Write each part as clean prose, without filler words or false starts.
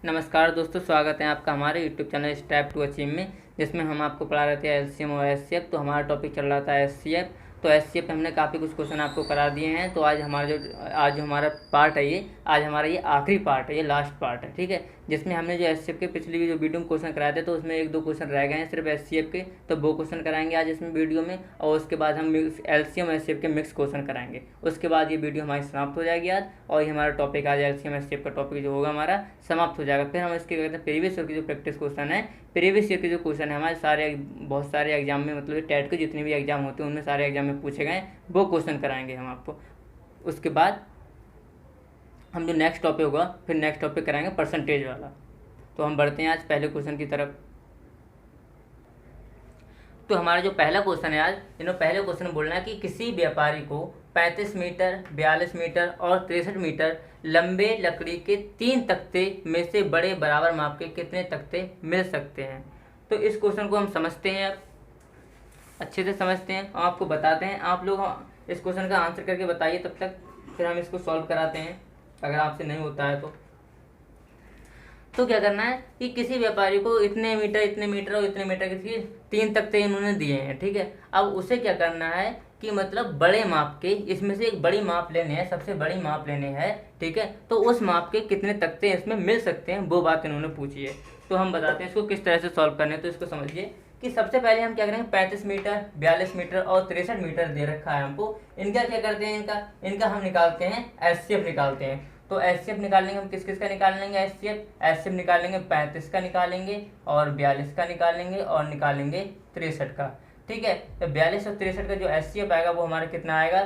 नमस्कार दोस्तों, स्वागत है आपका हमारे YouTube channel step to achieve में, जिसमें हम आपको पढ़ा रहे थे एलसीएम और एचसीएफ। तो हमारा टॉपिक चल रहा था एचसीएफ। तो एचसीएफ में हमने काफ़ी कुछ क्वेश्चन आपको करा दिए हैं। तो आज जो हमारा पार्ट है आज हमारा ये आखिरी पार्ट है, ये लास्ट पार्ट है, ठीक है। जिसमें हमने जो एचसीएफ के पिछली जो वीडियो में क्वेश्चन कराए थे, तो उसमें एक दो क्वेश्चन रह गए हैं सिर्फ एचसीएफ के, तो वो क्वेश्चन कराएंगे आज इसमें वीडियो में। और उसके बाद हम एलसीएम और एचसीएफ के मिक्स क्वेश्चन कराएंगे। उसके बाद ये वीडियो हमारी समाप्त हो जाएगी आज, और ये हमारा टॉपिक आज एलसीएम एचसीएफ का टॉपिक जो होगा हमारा समाप्त हो जाएगा। फिर हम इसके कहते हैं प्रीवियस ईयर की जो प्रैक्टिस क्वेश्चन है, प्रीवियस ईयर के जो क्वेश्चन है हमारे बहुत सारे एग्जाम में, मतलब टेट के जितने भी एग्जाम होते हैं उनमें सारे एग्जाम में पूछे गए, वो क्वेश्चन कराएंगे हम आपको। उसके बाद हम जो नेक्स्ट टॉपिक होगा, फिर नेक्स्ट टॉपिक कराएंगे परसेंटेज वाला। तो हम बढ़ते हैं आज पहले क्वेश्चन की तरफ। तो हमारा जो पहला क्वेश्चन है आज, पहले क्वेश्चन बोलना है कि किसी व्यापारी को 35 मीटर, 42 मीटर और 63 मीटर लंबे लकड़ी के 3 तख्ते में से बड़े बराबर माप के कितने तख्ते मिल सकते हैं। तो इस क्वेश्चन को हम समझते हैं, अब अच्छे से समझते हैं और आपको बताते हैं। आप लोग इस क्वेश्चन का आंसर करके बताइए तब तक, फिर हम इसको सॉल्व कराते हैं अगर आपसे नहीं होता है तो क्या करना है कि किसी व्यापारी को इतने मीटर और इतने मीटर के 3 तख्ते इन्होंने दिए हैं, ठीक है। अब उसे क्या करना है कि मतलब बड़े माप के, इसमें से एक बड़ी माप लेने हैं, सबसे बड़ी माप लेने हैं, ठीक है। तो उस माप के कितने तख्ते इसमें मिल सकते हैं, वो बात इन्होंने पूछी है। तो हम बताते हैं इसको किस तरह से सॉल्व करने। तो इसको समझिए कि सबसे पहले हम क्या करेंगे, 35 मीटर, 42 मीटर और 63 मीटर दे रखा है हमको। इनका क्या करते हैं, इनका हम निकालते हैं एचसीएफ निकालते हैं। तो एचसीएफ निकालेंगे हम किस किस का निकालेंगे, एचसीएफ निकालेंगे 35 का निकालेंगे और 42 का निकालेंगे और निकालेंगे 63 का, ठीक है। तो 42 और 63 का जो एचसीएफ आएगा वो हमारा कितना आएगा,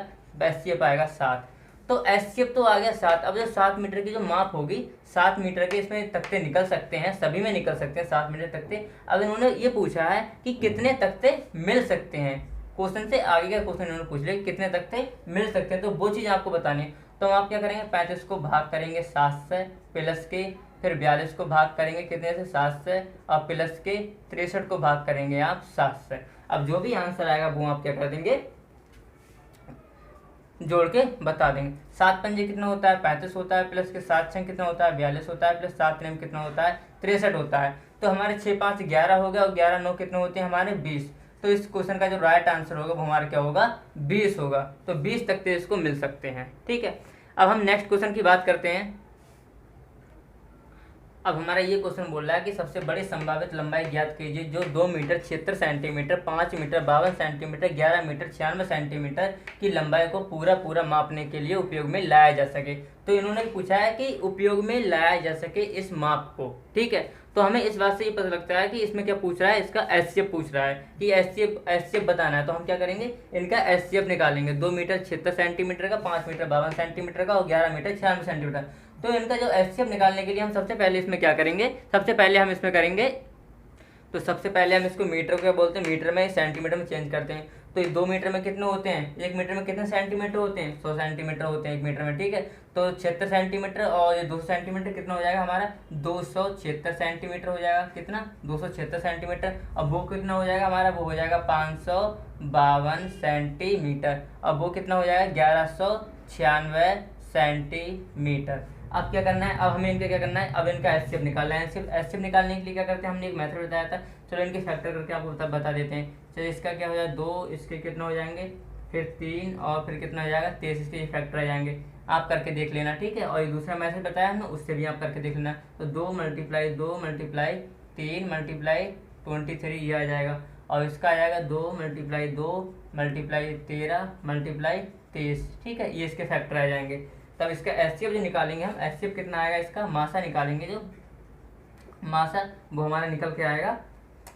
एचसीएफ आएगा 7। तो एचसीएफ तो आ गया 7। अब जो 7 मीटर की जो माप होगी, 7 मीटर के इसमें तख्ते निकल सकते हैं, सभी में निकल सकते हैं 7 मीटर तख्ते। अब इन्होंने ये पूछा है कि कितने तख्ते मिल सकते हैं, क्वेश्चन से आगे का क्वेश्चन इन्होंने पूछ लिया कितने तख्ते मिल सकते हैं, तो वो चीज़ आपको बतानी है। तो हम आप क्या करेंगे, 35 को भाग करेंगे 7 से प्लस के, फिर 42 को भाग करेंगे कितने से, 7 से, और प्लस के 63 को भाग करेंगे आप 7 से। अब जो भी आंसर आएगा वो आप क्या कर देंगे, जोड़ के बता देंगे। 7 पंजे कितना होता है, 35 होता है, प्लस के 7 छः कितना होता है, 42 होता है, प्लस 7 3 कितना होता है, 63 होता है। तो हमारे 6 5 11 हो गया, और 11 9 कितने होते हैं हमारे 20। तो इस क्वेश्चन का जो राइट आंसर होगा वो हमारा क्या होगा, 20 होगा। तो 20 तख्ते इसको मिल सकते हैं, ठीक है। अब हम नेक्स्ट क्वेश्चन की बात करते हैं। अब हमारा ये क्वेश्चन बोल रहा है कि सबसे बड़ी संभावित लंबाई ज्ञात कीजिए जो 2 metre 76 centimetre, 5 metre 52 centimetre, 11 metre 96 centimetre की लंबाई को पूरा मापने के लिए उपयोग में लाया जा सके। तो इन्होंने पूछा है कि उपयोग में लाया जा सके इस माप को, ठीक है। तो हमें इस बात से ये पता लगता है कि इसमें क्या पूछ रहा है, इसका एचसीएफ पूछ रहा है कि एचसीएफ बताना है। तो हम क्या करेंगे, इनका एचसीएफ निकालेंगे। 2 मीटर 76 सेंटीमीटर का, 5 मीटर 52 सेंटीमीटर का और 11 मीटर 96 सेंटीमीटर। तो इनका जो एचसीएफ निकालने के लिए हम सबसे पहले इसमें क्या करेंगे, सबसे पहले हम इसमें करेंगे, तो सबसे पहले हम इसको मीटर को क्या बोलते हैं, मीटर में सेंटीमीटर में चेंज करते हैं। तो 2 मीटर में कितने होते हैं, 1 मीटर में कितने सेंटीमीटर होते हैं, 100 सेंटीमीटर होते हैं 1 मीटर में, ठीक है। तो 76 सेंटीमीटर और ये 200 सेंटीमीटर कितना हो जाएगा हमारा, 276 सेंटीमीटर हो जाएगा। कितना, 276 सेंटीमीटर। अब वो कितना हो जाएगा हमारा, वो हो जाएगा 552 सेंटीमीटर। अब वो कितना हो जाएगा, 1196 सेंटीमीटर। अब क्या करना है, अब हमें इनका क्या करना है, अब इनका एचसीएफ निकालना है। एचसीएफ निकालने के लिए क्या करते हैं, हमने एक मेथड बताया था। चलो इनके फैक्टर करके आपको बता देते हैं। चलो इसका क्या हो जाएगा, 2, इसके कितना हो जाएंगे, फिर 3 और फिर कितना हो जाएगा 23, इसके फैक्टर आ जाएंगे। आप करके देख लेना, ठीक है। और एक दूसरा मैथड बताया हमने, उससे भी आप करके देख लेना। तो 2 मल्टीप्लाई 3 मल्टीप्लाई 23 ये आ जाएगा। और इसका आ जाएगा 2 मल्टीप्लाई 13 मल्टीप्लाई 23, ठीक है। ये इसके फैक्टर आ जाएंगे। तब इसका एचसीएफ जो निकालेंगे हम, एचसीएफ कितना आएगा, इसका मासा निकालेंगे। जो मासा वो हमारा निकल के आएगा,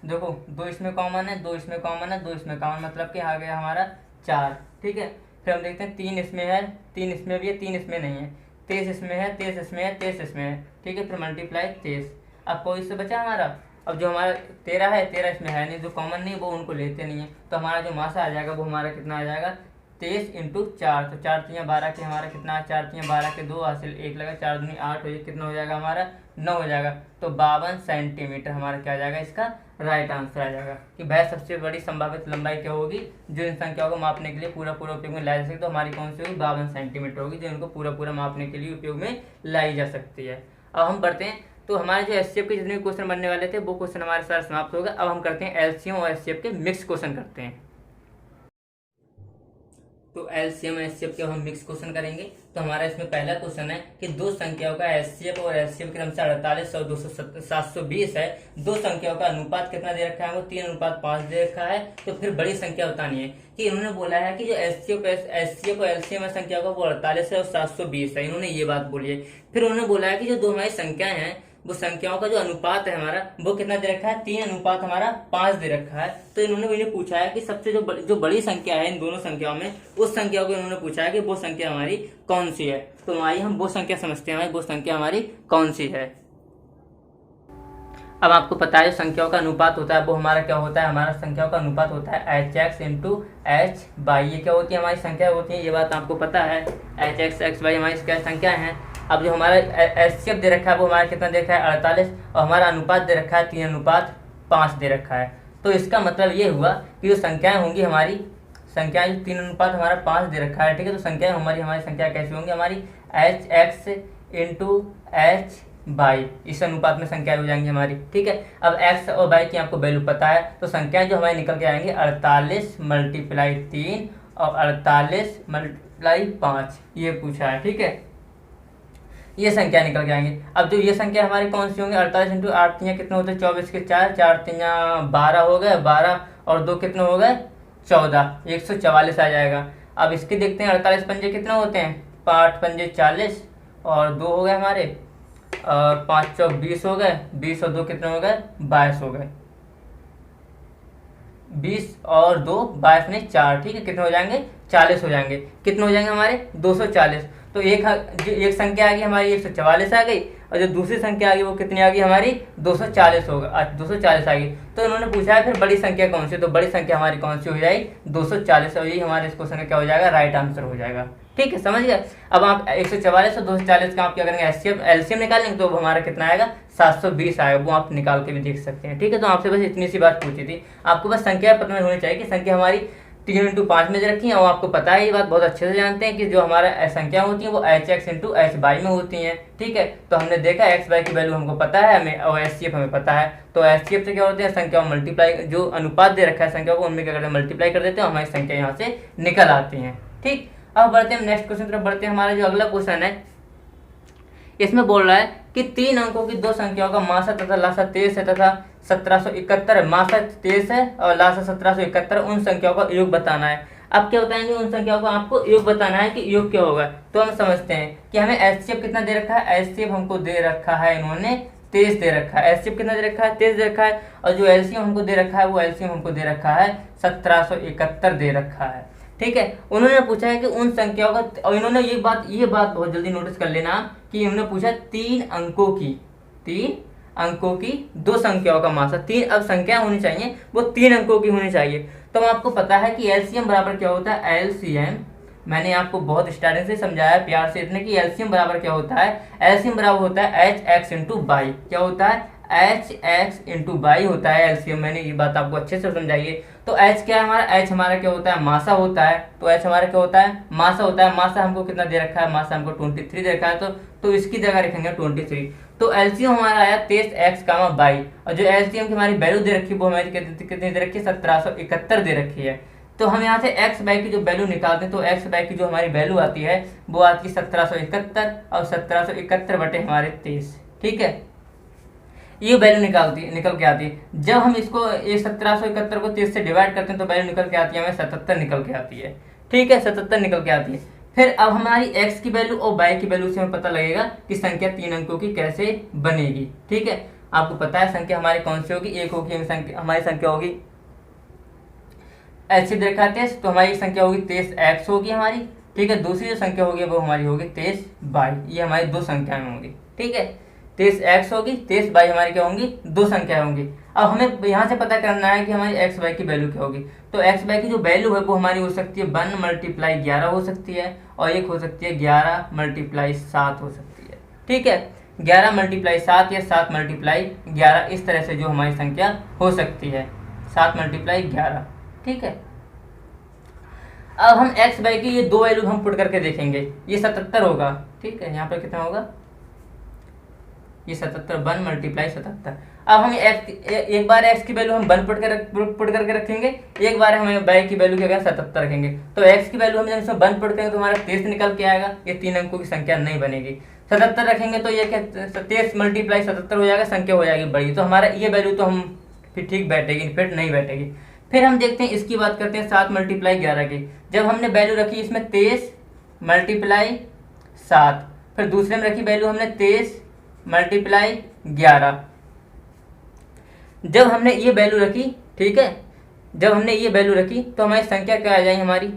देखो 2 इसमें कॉमन है, 2 इसमें कॉमन है, 2 इसमें कॉमन, मतलब कि आ गया हमारा 4, ठीक है। फिर हम देखते हैं 3 इसमें है, 3 इसमें भी है, 3 इसमें नहीं है, 23 इसमें है, 23 इसमें है, 23 इसमें है, ठीक है। फिर मल्टीप्लाई 23। अब कोई इससे बचा हमारा, अब जो हमारा 13 है, 13 इसमें है नहीं, जो कॉमन नहीं वो उनको लेते नहीं है। तो हमारा जो मासा आ जाएगा वो हमारा कितना आ जाएगा, 23 इंटू 4। तो 4 3 12 के हमारा कितना है, 4 3 12 के 2 हासिल 1 लगा, 4 दूनी 8 हो जाए, कितना हो जाएगा हमारा 9 हो जाएगा। तो 52 सेंटीमीटर हमारा क्या आ जाएगा, इसका राइट आंसर आ जाएगा कि भाई सबसे बड़ी संभावित लंबाई क्या होगी जो इन संख्याओं को मापने के लिए पूरा उपयोग में लाई जा सकती है। तो हमारी कौन सी होगी, 52 सेंटीमीटर होगी, जो इनको पूरा मापने के लिए उपयोग में लाई जा सकती है। अब हम बढ़ते हैं। तो हमारे जो एचसीएफ के जितने भी क्वेश्चन बनने वाले थे वो क्वेश्चन हमारे सारे समाप्त हो गए। अब हम करते हैं एलसीएम और एचसीएफ के मिक्स क्वेश्चन करते हैं। तो एलसीएम और एचसीएफ के हम मिक्स क्वेश्चन करेंगे। तो हमारा इसमें पहला क्वेश्चन है कि दो संख्याओं का एचसीएफ और एचसीएफ क्रम से 48 और 720 है। दो संख्याओं का अनुपात कितना दे रखा है, वो 3:5 दे रखा है। तो फिर बड़ी संख्या बतानी है कि इन्होंने बोला है कि जो एचसीएफ और एलसीएम संख्या का वो 48 है और 720 है, इन्होंने ये बात बोली है। फिर उन्होंने बोला है कि जो दो हमारी संख्याएं हैं वो संख्याओं का जो अनुपात है हमारा वो कितना दे रखा है, 3:5 दे रखा है। तो इन्होंने मुझे पूछा है कि सबसे जो बड़ी संख्या है इन दोनों संख्याओं में, उस संख्या को इन्होंने पूछा है कि वो संख्या हमारी कौन सी है। तो आइए हम वो संख्या समझते हैं, वो संख्या हमारी कौन सी है। अब आपको पता है संख्याओं का अनुपात होता है वो हमारा क्या होता है, हमारा संख्याओं का अनुपात होता है hx इंटू h बाई। ये क्या होती है, हमारी संख्या होती है, ये बात आपको पता है। hx x बाई हमारी क्या संख्या है। अब जो हमारा एचसीएफ दे रखा है वो हमारा कितना दे रखा है, 48, और हमारा अनुपात दे रखा है 3:5 दे रखा है। तो इसका मतलब ये हुआ कि जो संख्याएं होंगी हमारी, संख्याएं 3:5 दे रखा है, ठीक है। तो संख्याएं हमारी संख्या कैसी होंगी, हमारी hx इंटू h बाई, इस अनुपात में संख्याएं हो जाएंगी हमारी, ठीक है। अब x और y की आपको वैल्यू पता है, तो संख्याएं जो हमारी निकल के आएंगी 48 × 3 और 48 × 5, ये पूछा है, ठीक है। ये संख्या निकल के आएंगे। अब जो ये संख्या हमारी कौन सी होंगी, 48 इंटू 8 3 कितने होते हैं, 24 के 4, 4 3 12 हो गए, 12 और 2 कितने हो गए, 14, 144 आ जाएगा। अब इसके देखते हैं 48 पंजे कितने होते हैं, 8 पंजे 40 और 2 हो गए हमारे, 5 चौक 20 हो गए, 20 और 2 कितने हो गए, 22 हो गए, 20 और 2 22 नहीं 4, ठीक है। कितने हो जाएंगे, 40 हो जाएंगे। कितने हो जाएंगे हमारे, 240। तो एक संख्या आ गई हमारी 144 आ गई, और जो दूसरी संख्या आ गई वो कितनी आ गई हमारी, 240 होगा, 240 आ गई। तो इन्होंने पूछा है फिर बड़ी संख्या कौन सी, तो बड़ी संख्या हमारी कौन सी हो जाएगी, 240, और यही हमारे इस क्वेश्चन का क्या हो जाएगा, राइट आंसर हो जाएगा, ठीक है, समझ गए। अब आप 144 और 240 का आप क्या करेंगे, एलसीएम निकालेंगे, तो हमारा कितना आएगा, 720 आएगा। वो आप निकाल के भी देख सकते हैं, ठीक है। तो आपसे बस इतनी सी बात पूछी थी, आपको बस संख्या पता होनी चाहिए कि संख्या हमारी 3:5 में रखी है, और आपको पता है ये बात बहुत अच्छे से जानते हैं कि जो हमारा संख्या होती है वो hx इंटू h बाई में होती हैं, ठीक है। तो हमने देखा x बाई की वैल्यू हमको पता है हमें, और एचसीएफ हमें पता है। तो एचसीएफ से क्या होते हैं, संख्या मल्टीप्लाई, जो अनुपात दे रखा है संख्या को, उनमें क्या करते हैं, मल्टीप्लाई कर देते हैं, हमारी संख्या यहाँ से निकल आती है, ठीक। अब बढ़ते हैं नेक्स्ट क्वेश्चन तरफ बढ़ते हैं। हमारा जो अगला क्वेश्चन है इसमें बोल रहा है कि 3 अंकों की दो संख्याओं का मासा तथा लासा 23 है तथा 1771 है, मासा 23 है और लासा 1771, उन संख्याओं का योग बताना है। अब क्या बताएंगे, उन संख्याओं को आपको योग बताना है कि योग क्या होगा। तो हम समझते हैं कि हमें एचसीएफ कितना दे रखा है, एचसीएफ हमको दे रखा है इन्होंने 23 दे रखा है, एचसीएफ कितना दे रखा है, 23 दे रखा है, और जो एलसीएम हमको दे रखा है वो एलसीएम हमको दे रखा है 1771 दे रखा है, ठीक है। उन्होंने पूछा है कि उन संख्याओं का, और इन्होंने ये बात बहुत जल्दी नोटिस कर लेना कि इन्होंने पूछा 3 अंकों की दो संख्याओं का मासा, 3 अब संख्या होनी चाहिए वो 3 अंकों की होनी चाहिए। तो आपको पता है कि एलसीएम बराबर क्या होता है, एलसीएम मैंने आपको बहुत स्टार्टिंग से समझाया प्यार से इतने कि एलसीएम बराबर क्या होता है, एलसीएम बराबर होता है एच एक्स इंटू बाई, क्या होता है, एच एक्स इंटू बाई होता है एलसीएम। मैंने ये बात आपको अच्छे से समझाइए। तो एच क्या है हमारा, एच हमारा क्या होता है, मासा होता है। तो एच हमारा क्या होता है, मासा होता है। मासा हमको कितना दे रखा है, मासा हमको 23 दे रखा है, तो इसकी जगह रखेंगे 23। तो एलसीएम हमारा आया 23x बाई, और जो एलसीएम की हमारी वैल्यू दे रखी है वो हमारी कितनी दे रखी है, 1771 दे रखी है। तो हम यहाँ से x बाई की जो वैल्यू निकालते हैं, तो x बाई की जो हमारी वैल्यू आती है वो आती है 1771, और 1771 बटे हमारे 23, ठीक है। ये वैल्यू निकल के आती है। जब हम इसको 1771 को 23 से डिवाइड करते हैं तो वैल्यू निकल के आती है हमें 77 निकल के आती है, ठीक है, 77 निकल के आती है। फिर अब हमारी x की वैल्यू और y की वैल्यू से हमें पता लगेगा कि संख्या 3 अंकों की कैसे बनेगी, ठीक है। आपको पता है संख्या हमारी कौन सी होगी, एक होगी हमारी संख्या होगी एच से रखा 23, तो हमारी संख्या होगी 23x होगी हमारी, ठीक है। दूसरी जो संख्या होगी वो हमारी होगी 23y, ये हमारी दो संख्याएं होंगी, ठीक है। 23x होगी, 23y हमारी क्या होंगी, दो संख्याएं होंगी। अब हमें यहाँ से पता करना है कि हमारी x y की वैल्यू क्या होगी। तो x y की जो वैल्यू है वो हमारी हो सकती है 1 × 11 हो सकती है, और एक हो सकती है 11 × 7 हो सकती है, ठीक है। 11 × 7 या 7 × 11, इस तरह से जो हमारी संख्या हो सकती है 7 × 11, ठीक है। अब हम x y की ये दो वैल्यू हम पुट करके देखेंगे, ये 77 होगा, ठीक है। यहाँ पर कितना होगा, ये 77 1 मल्टीप्लाई 77। अब हम एक बार x की वैल्यू हम 1 पुट करके रखेंगे, एक बार हमें y की वैल्यू क्या करेंगे 77 रखेंगे। तो x की वैल्यू हम जब इसमें 1 पुट करेंगे तो हमारा 23 निकल के आएगा, ये 3 अंकों की संख्या नहीं बनेगी। 77 रखेंगे तो ये क्या 23 मल्टीप्लाई 77 हो जाएगा, संख्या हो जाएगी बड़ी, तो हमारा ये वैल्यू तो हम फिर ठीक बैठेगी, फिर नहीं बैठेगी। फिर हम देखते हैं इसकी बात करते हैं 7 मल्टीप्लाई 11 की। जब हमने वैल्यू रखी इसमें 23 मल्टीप्लाई 7, फिर दूसरे में रखी वैल्यू हमने 23 मल्टीप्लाई 11। जब हमने ये वैल्यू रखी, ठीक है, जब हमने ये वैल्यू रखी तो हमारी संख्या क्या आ जाएगी हमारी,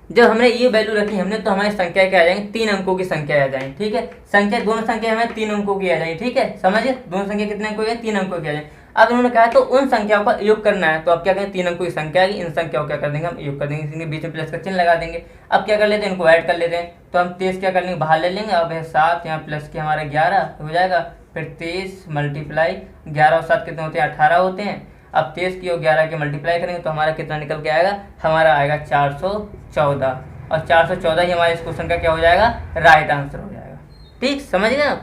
जब हमने ये वैल्यू रखी हमने तो हमारी संख्या क्या आ जाएंगी 3 अंकों की संख्या आ जाएंगी, ठीक है। संख्या दोनों संख्या हमें 3 अंकों की आ जाएंगी, ठीक है, समझिए दोनों संख्या कितने अंकों की, 3 अंकों की आ जाएंगी। अब इन्होंने कहा तो उन संख्याओं का योग करना है, तो अब क्या करें 3 अंकों की संख्या आएगी, इन संख्याओं क्या कर देंगे हम योग कर देंगे, इनके बीच में प्लस का चिन्ह लगा देंगे। अब क्या कर लेते हैं इनको ऐड कर लेते हैं, तो हम 23 क्या कर लेंगे बाहर ले लेंगे, अब 7 यहाँ प्लस के हमारे 11 हो जाएगा, फिर 23 मल्टीप्लाई 11 और 7 कितने होते हैं 18 होते हैं। अब 23 की और 11 के मल्टीप्लाई करेंगे तो हमारा कितना निकल के आएगा, हमारा आएगा 414, और 414 ही हमारे इस क्वेश्चन का क्या हो जाएगा, राइट आंसर हो जाएगा। ठीक, समझ गए आप।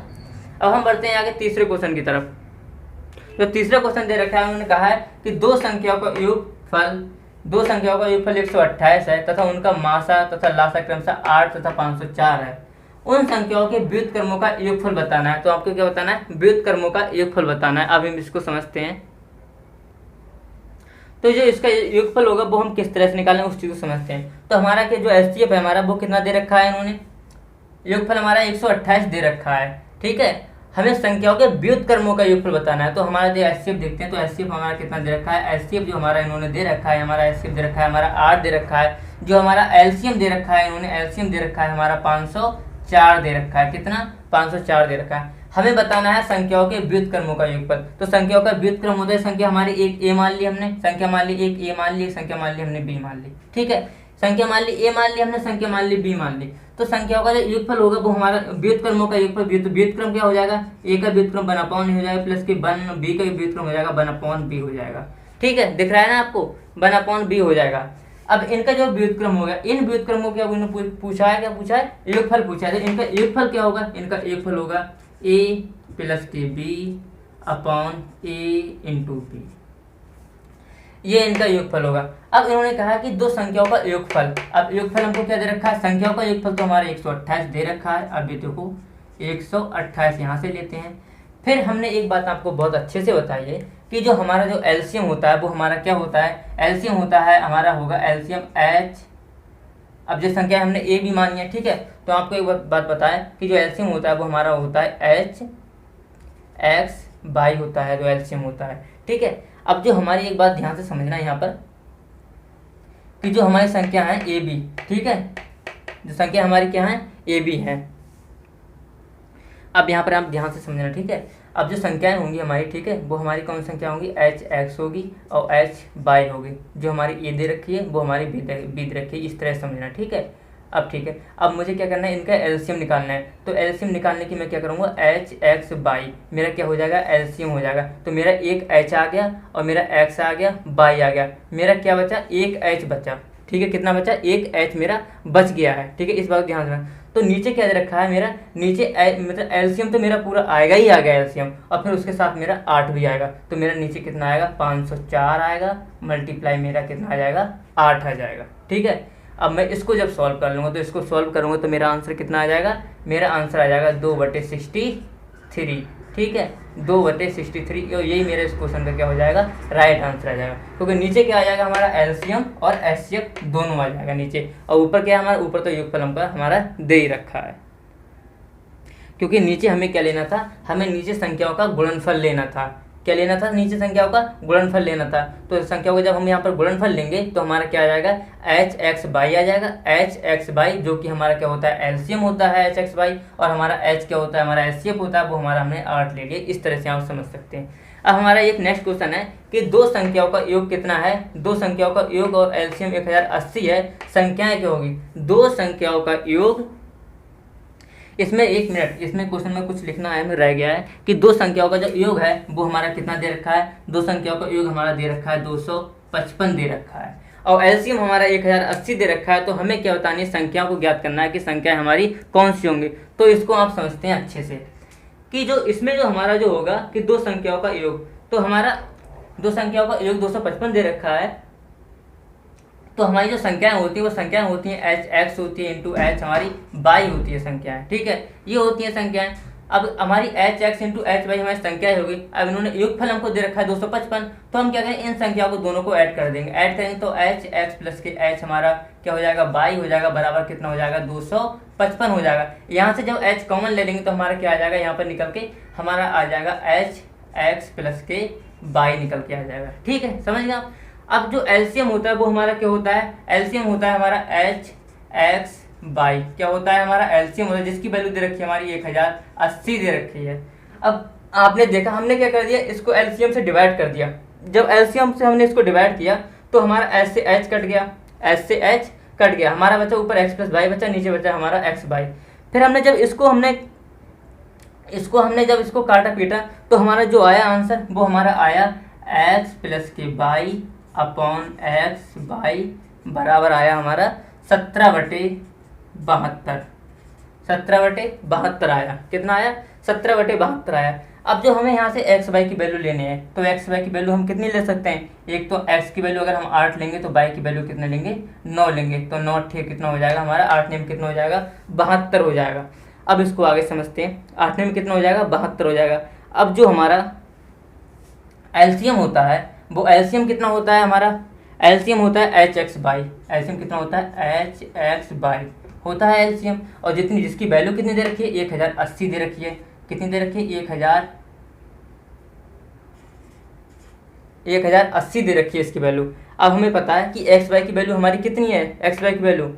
अब हम बढ़ते हैं आगे तीसरे क्वेश्चन की तरफ। जो तीसरा क्वेश्चन दे रखा है उन्होंने कहा है कि दो संख्याओं का योगफल 128 है तथा उनका मासा तथा लासा क्रमशः 8 तथा 504 है। उन संख्याओं के व्युत्क्रमों का योगफल बताना है। तो आपको क्या बताना है, व्युत्क्रमों का योगफल बताना है। अब हम इसको समझते हैं। तो जो इसका योगफल होगा वो हम किस तरह से निकालें उस चीज को समझते हैं। तो हमारा के जो एचसीएफ है हमारा वो कितना दे रखा है, इन्होंने योगफल हमारा 128 दे रखा है, ठीक है। हमें संख्याओं के व्युत्क्रमों का योगफल बताना है। तो हमारा जो एचसीएफ देखते हैं, तो एचसीएफ हमारा कितना दे रखा है, एचसीएफ जो हमारा इन्होंने दे रखा है, हमारा एचसीएफ दे रखा है हमारा 8 दे रखा है। जो हमारा एलसीएम दे रखा है, इन्होंने एलसीएम दे रखा है हमारा 504 दे रखा है। कितना, 504 दे रखा है। हमें बताना है संख्याओं के व्युत्क्रमों का योगफल। तो संख्याओं का व्युत्क्रम होता है, संख्या हमारी एक ए मान ली हमने, संख्या मान ली एक ए मान ली, संख्या मान ली हमने बी मान ली, ठीक है। संख्या मान ली ए मान ली हमने, संख्या मान ली बी मान ली। तो संख्याओं का जो योगफल होगा वो हमारा व्युत्क्रमों का योगफल, व्युत्क्रम क्या हो जाएगा, ए का व्युत्क्रम 1/n हो जाएगा, प्लस के बी का व्युत्क्रम हो जाएगा 1/b हो जाएगा, ठीक है। दिख रहा है ना आपको, 1/b हो जाएगा। अब इनका जो व्युत्क्रम होगा, इन व्युत्क्रमों क्या पूछा है, क्या पूछा है, योगफल पूछा है। तो इनका योगफल क्या होगा, इनका योगफल होगा a प्लस के बी अपॉन ए इंटू बी, ये इनका योगफल होगा। अब इन्होंने कहा कि दो संख्याओं का योगफल। अब योगफल हमको क्या दे रखा है, संख्याओं का योगफल तो हमारे 128 दे रखा है। अब ये देखो 128 यहाँ से लेते हैं। फिर हमने एक बात आपको बहुत अच्छे से बताई है कि जो हमारा जो एलसीएम होता है वो हमारा क्या होता है, एलसीएम होता है हमारा होगा एलसीएम एच। अब जो संख्या हमने ए भी मानी है, ठीक है। तो आपको एक बात बताएं कि जो एलसीएम होता है वो हमारा होता है एच एक्स बाई होता है, जो एलसीएम होता है, ठीक है। अब जो हमारी एक बात ध्यान से समझना है यहाँ पर कि जो हमारी संख्या है ए बी, ठीक है, जो संख्या हमारी क्या है ए बी है। अब यहाँ पर आप ध्यान से समझना, ठीक है। अब जो संख्याएं होंगी हमारी, ठीक है, वो हमारी कौन सी संख्या होंगी, एच एक्स होगी और एच बाई होगी। जो हमारी ए दे रखी है वो हमारी बी दे रखी है, इस तरह समझना, ठीक है। अब ठीक है, अब मुझे क्या करना है, इनका एलसीएम निकालना है। तो एलसीएम निकालने की मैं क्या करूँगा, एच एक्स बाई मेरा क्या हो जाएगा, एलसीएम हो जाएगा। तो मेरा एक एच आ गया और मेरा एक्स आ गया, बाई आ गया, मेरा क्या बचा, एक एच बचा, ठीक है। कितना बचा, एक एच मेरा बच गया है, ठीक है। इस बात को ध्यान रखना। तो नीचे क्या दे रखा है मेरा, नीचे मतलब एलसीएम तो मेरा पूरा आएगा ही आएगा एलसीएम, और फिर उसके साथ मेरा 8 भी आएगा। तो मेरा नीचे कितना आएगा, 504 आएगा, मल्टीप्लाई मेरा कितना आ जाएगा, 8 आ जाएगा, ठीक है। अब मैं इसको जब सॉल्व कर लूँगा, तो इसको सॉल्व करूँगा तो मेरा आंसर कितना आ जाएगा, मेरा आंसर आ जाएगा 2/63, ठीक है, 2/63। और यही मेरे इस क्वेश्चन का क्या हो जाएगा, राइट आंसर आ जाएगा। क्योंकि नीचे क्या आ जाएगा हमारा, एलसीएम और एचसीएफ दोनों आ जाएगा नीचे, और ऊपर क्या है हमारा, ऊपर तो योगफल हमका हमारा दे ही रखा है। क्योंकि नीचे हमें क्या लेना था, हमें नीचे संख्याओं का गुणनफल लेना था। क्या लेना था, नीचे संख्याओं का गुणनफल लेना था। तो संख्याओं का जब हम यहाँ पर गुणनफल लेंगे तो हमारा क्या आ जाएगा, एच एक्स बाई आ जाएगा, एच एक्स बाई जो कि हमारा क्या होता है, एलसीएम होता है एच एक्स बाई, और हमारा एच क्या होता है, हमारा एचसीएफ होता है, वो हमारा हमने 8 ले लिया। इस तरह से आप समझ सकते हैं। अब हमारा एक नेक्स्ट क्वेश्चन है कि दो संख्याओं का योग कितना है, दो संख्याओं का योग और एलसीएम 1080 है, संख्याएं क्या होगी, दो संख्याओं का योग। इसमें एक मिनट, इसमें क्वेश्चन में कुछ लिखना है, रह गया है कि दो संख्याओं का जो योग है वो हमारा कितना दे रखा है, दो संख्याओं का योग हमारा दे रखा है 255 दे रखा है। और एलसीएम हमारा 1080 दे रखा है, तो हमें क्या बतानी है, संख्या को ज्ञात करना है कि संख्या हमारी कौन सी होंगी। तो इसको आप समझते हैं अच्छे से कि जो इसमें जो हमारा जो होगा कि दो संख्याओं का योग, तो हमारा दो संख्याओं का योग 255 दे रखा है, तो हमारी जो संख्याएं होती है वो संख्याएं होती हैं एच एक्स होती है इंटू एच हमारी बाई होती है संख्याएं, ठीक है, ये होती है संख्याएं। अब हमारी H x into H by हमारी संख्याएं होगी। अब इन्होंने योगफल हमको दे रखा है 255, तो हम क्या करें, इन संख्याओं को दोनों को ऐड कर देंगे। ऐड करेंगे तो एच एक्स प्लस के एच हमारा क्या हो जाएगा, बाई हो जाएगा, बराबर कितना हो जाएगा, 255 हो जाएगा। यहाँ से जब एच कॉमन ले लेंगे तो हमारा क्या आ जाएगा, यहाँ पर निकल के हमारा आ जाएगा एच एक्स प्लस के बाई निकल के आ जाएगा, ठीक है, समझ गए आप। अब जो एलसीएम होता है वो हमारा क्या होता है, एलसीएम होता है हमारा एच एक्स बाई, क्या होता है हमारा एलसीएम होता है, जिसकी वैल्यू दे रखी है हमारी 1080 दे रखी है। अब आपने देखा हमने क्या कर दिया, इसको एलसीएम से डिवाइड कर दिया। जब एलसीएम से हमने इसको डिवाइड किया तो हमारा एच से एच कट गया, एच से एच कट गया, हमारा बचा ऊपर एक्स प्लस बाई बचा, नीचे बचा हमारा एक्स बाई। फिर हमने जब इसको काटा पीटा तो हमारा जो आया आंसर वो हमारा आया एक्स प्लस के बाई अपॉन एक्स बाई बराबर आया हमारा 17/72। 17/72 आया, कितना आया, 17/72 आया। अब जो हमें यहाँ से एक्स बाई की वैल्यू लेनी है, तो एक्स बाई की वैल्यू हम कितनी ले सकते हैं, एक तो एक्स की वैल्यू अगर हम 8 लेंगे तो बाई की वैल्यू कितना लेंगे, 9 लेंगे, तो 9 ठीक कितना हो जाएगा हमारा, 8 में कितना हो जाएगा, 72 हो जाएगा। अब इसको आगे समझते हैं, 8 में कितना हो जाएगा, 72 हो जाएगा। अब जो हमारा एलसीएम होता है वो एलसीएम कितना होता है हमारा, एलसीएम होता है एच एक्स बाई, एलसीएम कितना होता है, एच एक्स बाई होता है एलसीएम। और जिसकी वैल्यू कितनी दे रखी है, 1080 दे रखी है, कितनी दे रखी है, 1080 दे रखी है इसकी वैल्यू। अब हमें पता है कि एक्स बाई की वैल्यू हमारी कितनी है, एक्स बाई की वैल्यू,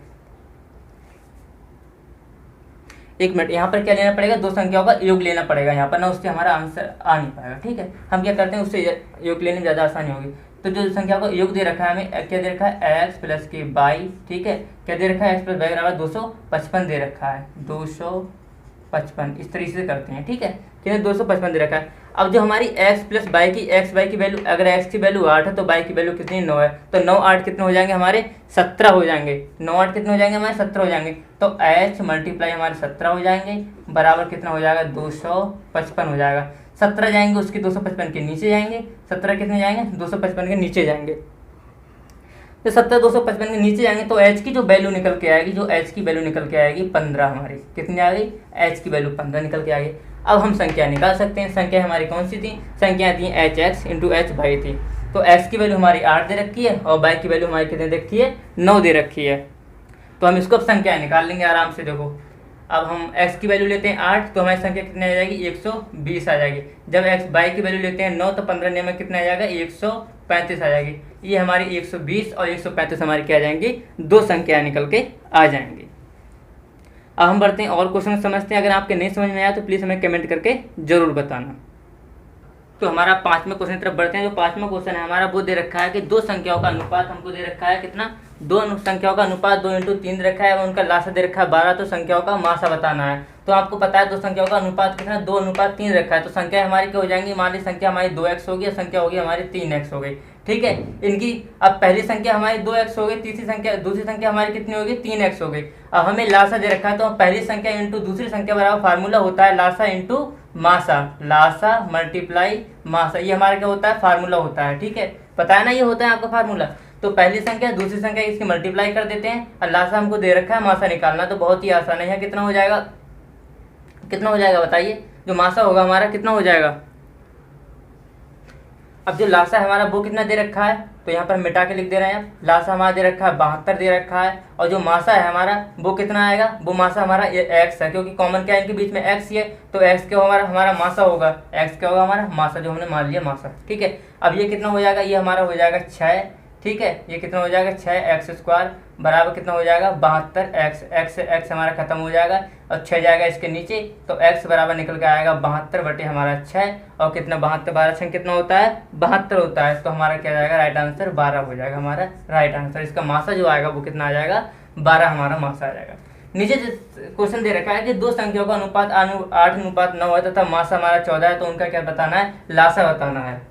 एक मिनट, यहाँ पर क्या लेना पड़ेगा, दो संख्याओं का योग लेना पड़ेगा यहाँ पर ना, उससे हमारा आंसर आ नहीं पाएगा, ठीक है। हम क्या करते हैं, उससे योग लेने में ज़्यादा आसानी होगी। तो जो संख्या का योग दे रखा है हमें, क्या दे रखा है, एक्स प्लस के बाई, ठीक है, क्या दे रखा है, एक्स प्लस बाई बराबर 255 दे रखा है, 255 इस तरीके से करते हैं, ठीक है, कितने 255 दे रखा है। अब जो हमारी एक्स प्लस बाई की वैल्यू, अगर एक्स की वैल्यू 8 है तो बाई की वैल्यू कितनी 9 है, तो 9 8 कितने हो जाएंगे हमारे, 17 हो जाएंगे, 9 8 कितने हो जाएंगे हमारे, 17 हो जाएंगे। तो एच मल्टीप्लाई हमारे 17 हो जाएंगे, बराबर कितना हो जाएगा, 255 हो जाएगा। 17 जाएंगे उसके 255 के नीचे जाएंगे, 17 कितने जाएंगे, 255 के नीचे जाएंगे। तो 17 255 के नीचे जाएंगे तो एच की जो वैल्यू निकल के आएगी, जो एच की वैल्यू निकल के आएगी 15 हमारी, कितनी आ गई, एच की वैल्यू 15 निकल के आ गई। अब हम संख्या निकाल सकते हैं, संख्या हमारी कौन सी थी, संख्या थी H x into H by थी। तो एक्स की वैल्यू हमारी 8 दे रखी है और बाई की वैल्यू हमारी कितनी दे रखी है, 9 दे रखी है। तो हम इसको अब संख्या निकाल लेंगे आराम से। देखो अब हम x की वैल्यू लेते हैं 8 तो हमारी संख्या कितनी आ जाएगी, 120 आ जाएगी। जब x बाई की वैल्यू लेते हैं 9 तो 15 में कितना आ जाएगा, 135 आ जाएगी। ये हमारी 120 और 135 हमारी क्या आ जाएंगी, दो संख्या निकल के आ जाएंगी। अब हम बढ़ते हैं और क्वेश्चन समझते हैं। अगर आपके नहीं समझ में आया तो प्लीज़ हमें कमेंट करके जरूर बताना। तो हमारा 5वें क्वेश्चन की तरफ बढ़ते हैं। जो 5वां क्वेश्चन है हमारा वो दे रखा है कि दो संख्याओं का अनुपात हमको दे रखा है कितना, दो संख्याओं का अनुपात 2 × 3 दे रखा है और उनका लासा दे रखा है 12। तो संख्याओं का मासा बताना है। तो आपको पता है दो संख्याओं का अनुपात कितना, 2:3 रखा है। तो संख्या हमारी क्या हो जाएंगी, मान ली संख्या हमारी 2x होगी और संख्या होगी हमारी 3x हो गई, ठीक है। इनकी अब पहली संख्या हमारी 2x हो गई, दूसरी संख्या हमारी कितनी होगी, 3x हो गई। अब हमें लासा दे रखा है तो पहली संख्या इंटू दूसरी संख्या बराबर फार्मूला होता है लासा इंटू मासा, लासा मल्टीप्लाई मासा, ये हमारा क्या होता है, फार्मूला होता है, ठीक है। पता है ना, ये होता है आपका फार्मूला। तो पहली संख्या दूसरी संख्या इसकी मल्टीप्लाई कर देते हैं और लासा हमको दे रखा है मासा निकालना, तो बहुत ही आसान है। यहाँ कितना हो जाएगा, कितना हो जाएगा बताइए, जो मासा होगा हमारा कितना हो जाएगा। अब जो लासा है हमारा वो कितना दे रखा है, तो यहाँ पर मिटा के लिख दे रहे हैं। लासा हमारा दे रखा है 72 दे रखा है और जो मासा है हमारा वो कितना आएगा, वो मासा हमारा ये x है, क्योंकि कॉमन क्या है इनके बीच में x ही है। तो x क्या होगा हमारा मासा होगा, x क्या होगा हमारा मासा, जो हमने मान लिया मासा, ठीक है। अब ये कितना हो जाएगा, ये हमारा हो जाएगा 6, ठीक है। ये कितना हो जाएगा 6x² बराबर कितना हो जाएगा 72x, x हमारा खत्म हो जाएगा और 6 जाएगा इसके नीचे, तो x बराबर निकल के आएगा 72 बटे हमारा 6 और कितना 72 12 6 कितना होता है 72 होता है। तो हमारा क्या जाएगा, राइट आंसर 12 हो जाएगा हमारा राइट आंसर। इसका मासा जो आएगा वो कितना आ जाएगा, 12 हमारा मासा आ जाएगा। नीचे क्वेश्चन दे रखा है कि दो संख्याओं का अनुपात 8:9 है तथा मासा हमारा 14 है, तो उनका क्या बताना है, लासा बताना है।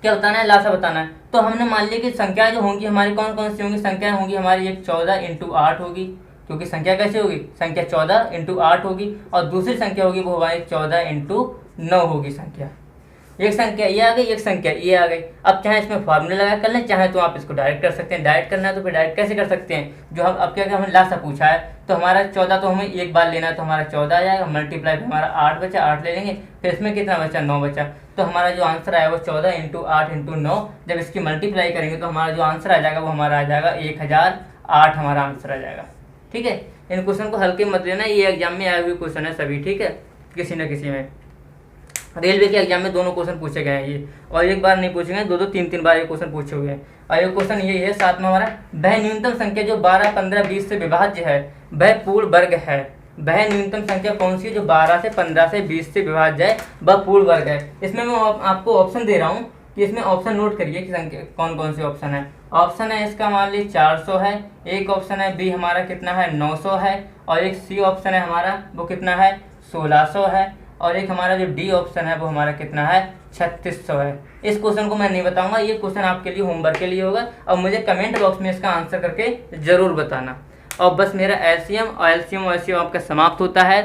क्या बताना है, लासा बताना है। तो हमने मान लिया कि संख्या जो होंगी हमारी कौन कौन सी होंगी, संख्या होंगी हमारी एक 14 इंटू 8 होगी, क्योंकि संख्या कैसे होगी, संख्या 14 इंटू 8 होगी, और दूसरी संख्या होगी वो हमारी 14 इंटू 9 होगी संख्या। एक संख्या ये आ गई, एक संख्या ये आ गई। अब चाहे इसमें फॉर्मूला लगा कर लें, चाहे तो आप इसको डायरेक्ट कर सकते हैं। डायरेक्ट करना है तो फिर डायरेक्ट कैसे कर सकते हैं, जो हम अब क्या हमने लासा पूछा है, तो हमारा 14 तो हमें एक बार लेना है, तो हमारा 14 आ जाएगा, मल्टीप्लाई हमारा 8 बचा, 8 ले लेंगे, फिर इसमें कितना बचा, 9 बचा। तो हमारा जो आंसर आया वो 14 इंटू 8 इंटू 9, जब इसकी मल्टीप्लाई करेंगे तो हमारा जो आंसर आ जाएगा वो हमारा आ जाएगा 1008 हमारा आंसर आ जाएगा। ठीक है, इन क्वेश्चन को हल्के मत लेना, ये एग्जाम में आए हुए क्वेश्चन है सभी। ठीक है, किसी न किसी में रेलवे के एग्जाम में दोनों क्वेश्चन पूछे गए हैं ये, और एक बार नहीं पूछे गए, दो 3 बार ये क्वेश्चन पूछे हुए हैं। और ये क्वेश्चन यही है साथ में हमारा, वह न्यूनतम संख्या जो 12, 15, 20 से विभाज्य है वह पूर्ण वर्ग है। वह न्यूनतम संख्या कौन सी है जो 12 से 15 से 20 से विभाज्य है, वह पूर्ण वर्ग है। इसमें मैं आपको ऑप्शन दे रहा हूँ कि इसमें ऑप्शन नोट करिए कि संख्या कौन कौन से ऑप्शन है। ऑप्शन है इसका मान लीजिए 400 है, एक ऑप्शन है बी हमारा कितना है 900 है, और एक सी ऑप्शन है हमारा वो कितना है 1600 है, और एक हमारा जो डी ऑप्शन है वो हमारा कितना है 3600 है। इस क्वेश्चन को मैं नहीं बताऊंगा, ये क्वेश्चन आपके लिए होमवर्क के लिए होगा, और मुझे कमेंट बॉक्स में इसका आंसर करके जरूर बताना। और बस मेरा एलसीएम और एलसीएम आपका समाप्त होता है।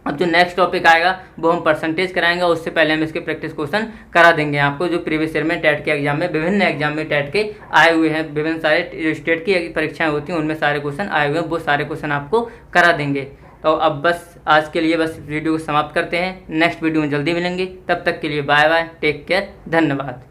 अब जो नेक्स्ट टॉपिक आएगा वो हम परसेंटेज कराएंगे, उससे पहले हम इसके प्रैक्टिस क्वेश्चन करा देंगे आपको, जो प्रीवियस ईयर में टेट के एग्जाम में विभिन्न एग्जाम में टेट के आए हुए हैं, विभिन्न सारे स्टेट की परीक्षाएं होती हैं उनमें सारे क्वेश्चन आए हुए हैं, वो सारे क्वेश्चन आपको करा देंगे। तो अब बस आज के लिए बस वीडियो को समाप्त करते हैं, नेक्स्ट वीडियो में जल्दी मिलेंगे, तब तक के लिए बाय बाय, टेक केयर, धन्यवाद।